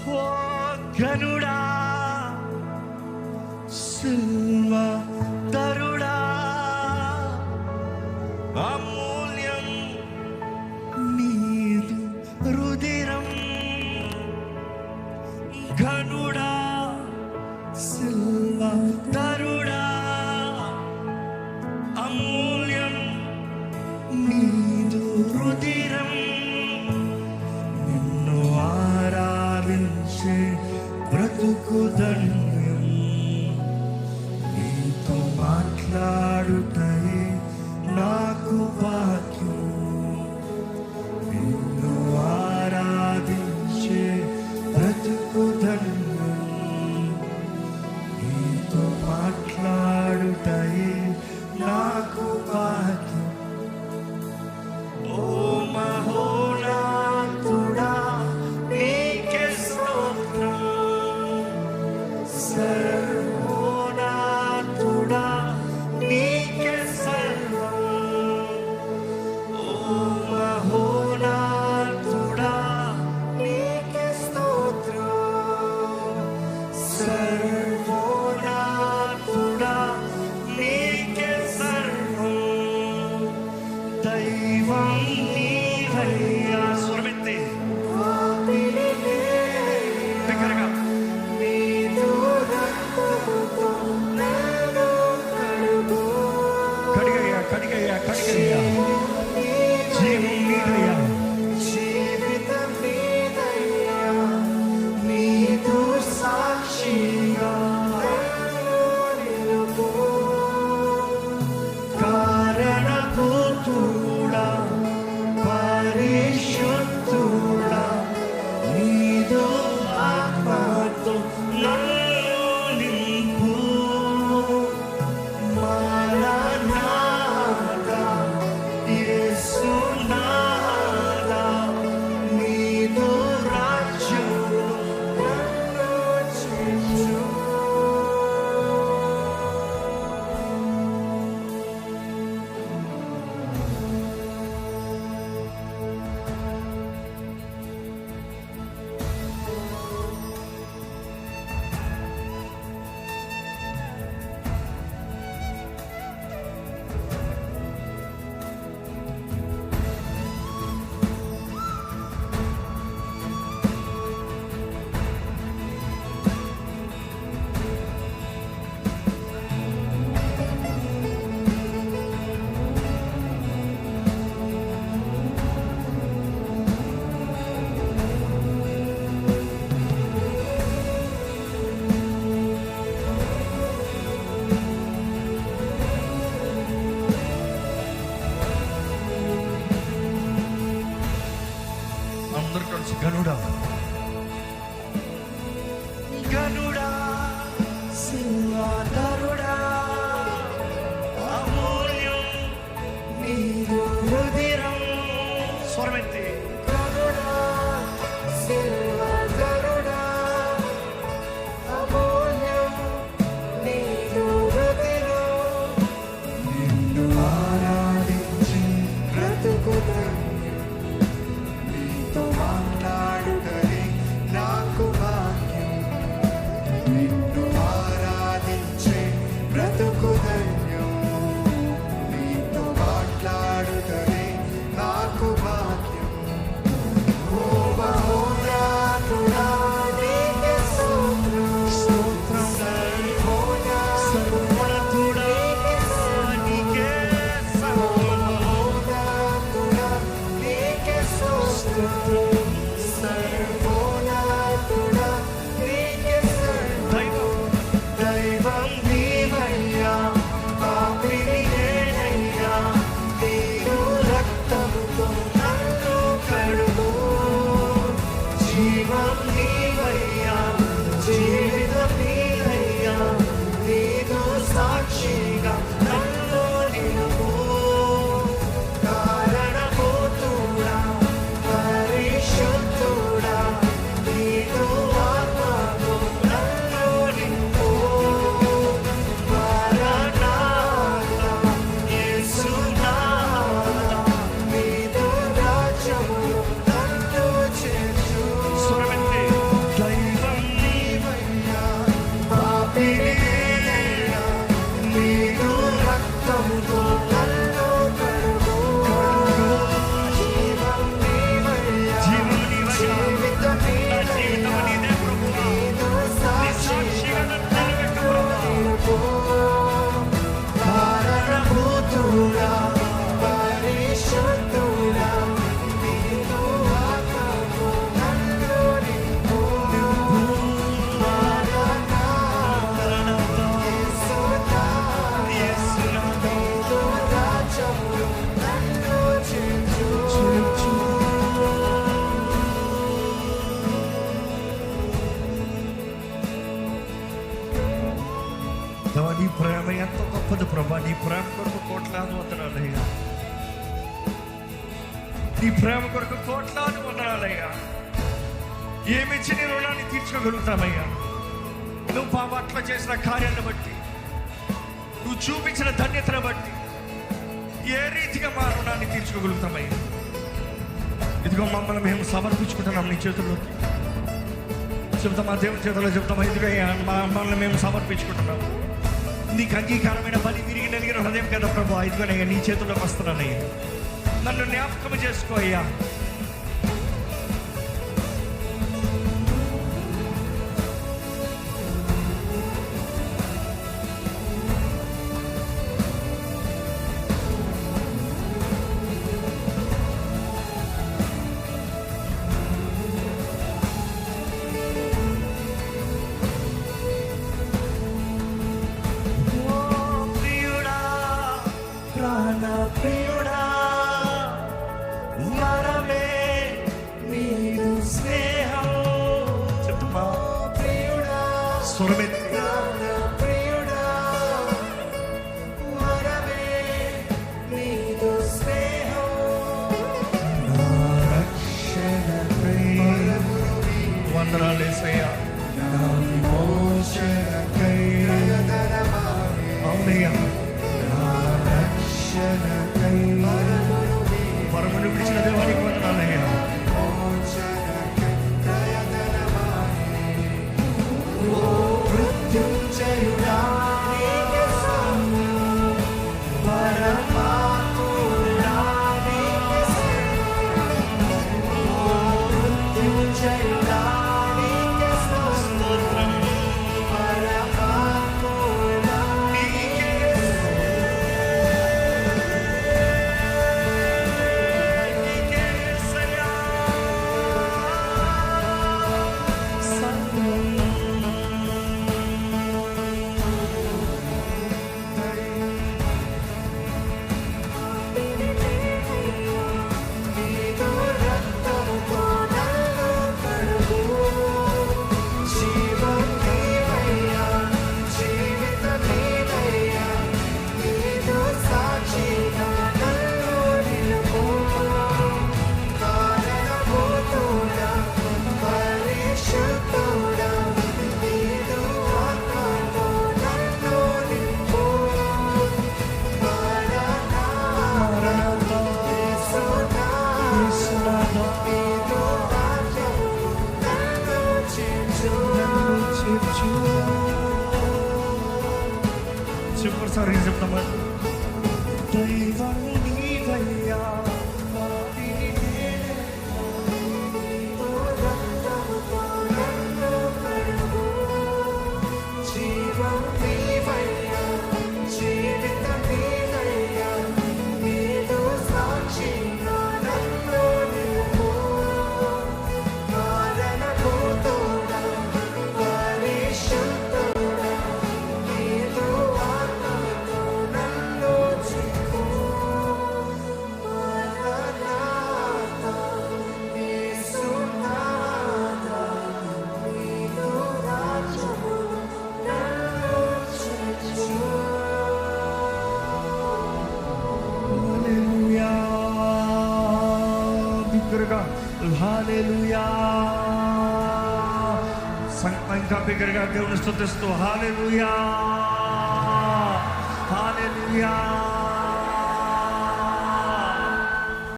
ఓ ఘనుడా, సిల్వ తరుడా, అమూల్యం నీదు రుధిరం. ఘనుడా, సిల్వ తరుడా, అమూల్యం నీదు రుధిరం. నిన్ను ఆరాధించే బ్రతుకు ధన్యం. నీతో మాట్లాడుటయే నాకు భాగ్యం. నిన్ను ఆరాధించే బ్రతుకు ధన్యం. నీతో మాట్లాడుటయే నాకు భాగ్యం. ఓ మహోన్నతుడా, నీకే స్తోత్రం. సర్వోన్నతుడా, నీకే సర్వం. ఓ మహోన్నతుడా, నీకే స్తోత్రం. సర్వోన్నతుడా, నీకే సర్వం. దైవం నీవయ్యా. స్వరమెత్తి బిగ్గరగా. కడిగయ్యా, కడిగయ్యా, కడిగయ్యా. జీవం నీదయ్యా. జీవితం నీదయ్యా. నీదు సాక్షిగా కారణభూతుడా, పరిశుద్ధుడా, నీదు ఆత్మతో నన్ను నింపు. మారనాథా, యేసునాథా, నీదు రాజ్యములో నన్ను చేర్చు. అందరూ కలిసి గనుడా, గనుడా, సింహాధరుడా, అమూల్యం నీదు రుధిరం. స్వరమెత్తి. గనుడా, సింహాధరుడా, అమూల్యం నీదు రుధిరం. నిన్ను ఆరాధించి బ్రతుకు మాట్లాడుటనే నాకు భాగ్యం. నిన్ను ఆరాధించే బ్రతుకు ధన్యం. నీతో మాట్లాడుటనే నాకు భాగ్యం. ఓ మహోన్నతుడా, నీకే స్తోత్రం. స్తోత్రం. సర్వోన్నతుడా, నీకే సర్వం. మహోన్నతుడా, నీకే స్తోత్రం. సర్వోన్నతుడా, నీకే సర్వం. దైవం నీవయ్యా, పాపిని నేనయ్యా. నీదు రక్తముతో నన్ను కడుగు. జీవం నీవయ్యా, జీవితం నీవయ్యా. నీదు సాక్షిగా నన్ను నిలుపు. కారణభూతుడా, పరిశుద్ధుడా, నీదు ఆత్మతో నన్ను నింపు. మారనాథా, యేసునాథా, నీదు రాజ్యములో నన్ను చేర్చు. స్వరమెత్తి. నీ ప్రేమ ఎంత గొప్పది ప్రభా. నీ ప్రేమ కొరకు కోట్లాది వందనాలయ్యా. నీ ప్రేమ కొరకు కోట్లాది వందనాలయ్యా. ఏమిచ్చి నీ రుణాన్ని తీర్చుకోగలుగుతామయ్యా. నువ్వు పాపట్ల చేసిన కార్యాలను బట్టి, నువ్వు చూపించిన ధన్యతను బట్టి ఏ రీతిగా మా రుణాన్ని తీర్చుకోగలుగుతామయ్యా. ఇదిగో మమ్మల్ని మేము సమర్పించుకుంటున్నాం నీ చేతుల్లోకి. చెబుతాం, మా దేవుని చేతుల్లో చెప్తాం, ఇదిగో మమ్మల్ని మేము సమర్పించుకుంటున్నాం. నీకు అంగీకారమైన బలి తిరిగి నలిగిన హృదయం కదా ప్రభు. ఇదిగోనయ్యా నీ చేతుల్లోకి వస్తున్నానయ్యా. నన్ను జ్ఞాపకం చేసుకో అయ్యా. ప్రియుడా మరమే నీదు స్నేహం. చెప్తున్నా ప్రియుడా, స్వరమెత్తి ప్రియుడా మరమే నీదు స్నేహం. నా రక్షణకై వందనాలేసయ్యా. నా విమోచనకై అవునయ్యా. పరమును విడిచిన దేవానికి వందనాలయ్యా. మృత్యుంజయుడా పరమాత్ముడా మృత్యుంజయుడా నీకే స్తోత్రం. పరమాత్ముడా నీకే చివరిసారి చెప్తామా. దైవం నీవయ్యా జీవం నీవయ్యా జీవితం నీవయ్యా నీదు సాక్షిగా నన్ను నిలుపు. కారణభూతుడా పరిశుద్ధుడా నీదు ఆత్మతో నన్ను చిక్కు. మారనాథా యేసునాథా నీదు రాజ్యమును నన్ను చేర్చు. హల్లెలూయా. బిగ్గరగా హల్లెలూయా. ఇంకా బిగ్గరగా దేవుని స్తుతిస్తూ హల్లెలూయా హల్లెలూయా.